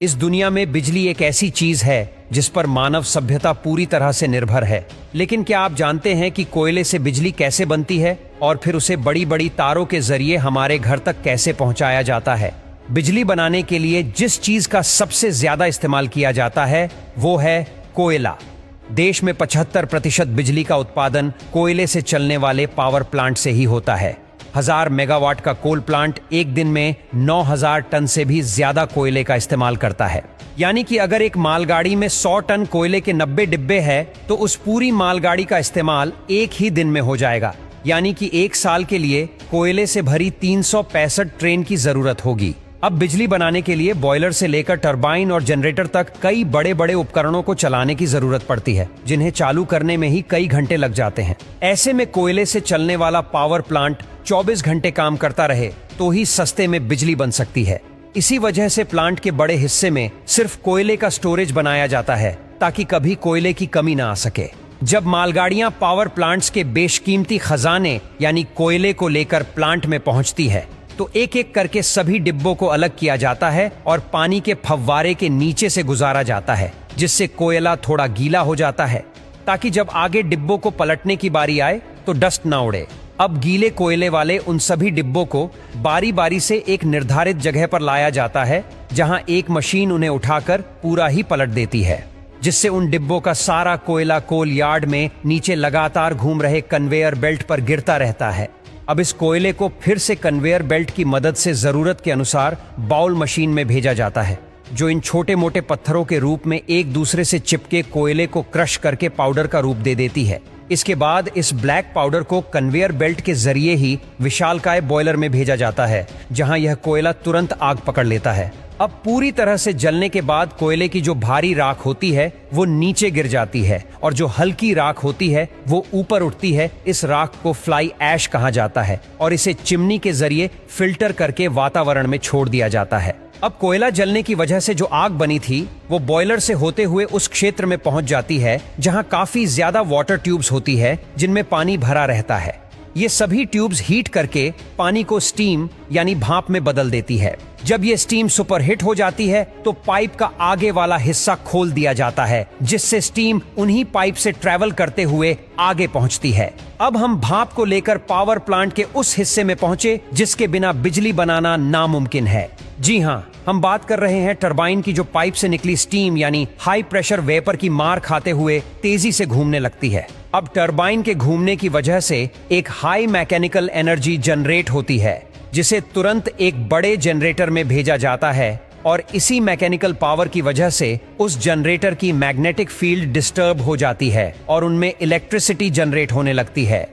इस दुनिया में बिजली एक ऐसी चीज है जिस पर मानव सभ्यता पूरी तरह से निर्भर है। लेकिन क्या आप जानते हैं कि कोयले से बिजली कैसे बनती है और फिर उसे बड़ी बड़ी तारों के जरिए हमारे घर तक कैसे पहुंचाया जाता है? बिजली बनाने के लिए जिस चीज का सबसे ज्यादा इस्तेमाल किया जाता है वो है कोयला। देश में 75% बिजली का उत्पादन कोयले से चलने वाले पावर प्लांट से ही होता है। 1000 मेगावाट का कोल प्लांट एक दिन में 9000 टन से भी ज्यादा कोयले का इस्तेमाल करता है। यानी कि अगर एक मालगाड़ी में 100 टन कोयले के 90 डिब्बे हैं, तो उस पूरी मालगाड़ी का इस्तेमाल एक ही दिन में हो जाएगा। यानी कि एक साल के लिए कोयले से भरी 365 ट्रेन की जरूरत होगी। अब बिजली बनाने के लिए बॉयलर से लेकर टरबाइन और जनरेटर तक कई बड़े बड़े उपकरणों को चलाने की जरूरत पड़ती है, जिन्हें चालू करने में ही कई घंटे लग जाते हैं। ऐसे में कोयले से चलने वाला पावर प्लांट 24 घंटे काम करता रहे तो ही सस्ते में बिजली बन सकती है। इसी वजह से प्लांट के बड़े हिस्से में सिर्फ कोयले का स्टोरेज बनाया जाता है, ताकि कभी कोयले की कमी ना आ सके। जब मालगाड़ियां पावर प्लांट्स के बेशकीमती खजाने यानी कोयले को लेकर प्लांट में पहुंचती है, तो एक एक करके सभी डिब्बों को अलग किया जाता है और पानी के फव्वारे के नीचे से गुजारा जाता है, जिससे कोयला थोड़ा गीला हो जाता है, ताकि जब आगे डिब्बों को पलटने की बारी आए तो डस्ट ना उड़े। अब गीले कोयले वाले उन सभी डिब्बों को बारी बारी से एक निर्धारित जगह पर लाया जाता है, जहां एक मशीन उन्हें उठाकर पूरा ही पलट देती है, जिससे उन डिब्बों का सारा कोयला कोल यार्ड में नीचे लगातार घूम रहे कन्वेयर बेल्ट पर गिरता रहता है। अब इस कोयले को फिर से कन्वेयर बेल्ट की मदद से जरूरत के अनुसार बाउल मशीन में भेजा जाता है, जो इन छोटे मोटे पत्थरों के रूप में एक दूसरे से चिपके कोयले को क्रश करके पाउडर का रूप दे देती है। इसके बाद इस ब्लैक पाउडर को कन्वेयर बेल्ट के जरिए ही विशालकाय बॉयलर में भेजा जाता है, जहां यह कोयला तुरंत आग पकड़ लेता है। अब पूरी तरह से जलने के बाद कोयले की जो भारी राख होती है वो नीचे गिर जाती है और जो हल्की राख होती है वो ऊपर उठती है। इस राख को फ्लाई ऐश कहा जाता है और इसे चिमनी के जरिए फिल्टर करके वातावरण में छोड़ दिया जाता है। अब कोयला जलने की वजह से जो आग बनी थी वो बॉयलर से होते हुए उस क्षेत्र में पहुंच जाती है जहां काफी ज्यादा वाटर ट्यूब्स होती है, जिनमें पानी भरा रहता है। ये सभी ट्यूब्स हीट करके पानी को स्टीम यानी भाप में बदल देती है। जब ये स्टीम सुपरहिट हो जाती है तो पाइप का आगे वाला हिस्सा खोल दिया जाता है, जिससे स्टीम उन्हीं पाइप से ट्रेवल करते हुए आगे पहुंचती है। अब हम भाप को लेकर पावर प्लांट के उस हिस्से में पहुंचे जिसके बिना बिजली बनाना नामुमकिन है। जी हाँ, हम बात कर रहे हैं टरबाइन की, जो पाइप से निकली स्टीम यानी हाई प्रेशर वेपर की मार खाते हुए तेजी से घूमने लगती है। अब टरबाइन के घूमने की वजह से एक हाई मैकेनिकल एनर्जी जनरेट होती है, जिसे तुरंत एक बड़े जनरेटर में भेजा जाता है और इसी मैकेनिकल पावर की वजह से उस जनरेटर की मैग्नेटिक फील्ड डिस्टर्ब हो जाती है और उनमें इलेक्ट्रिसिटी जनरेट होने लगती है।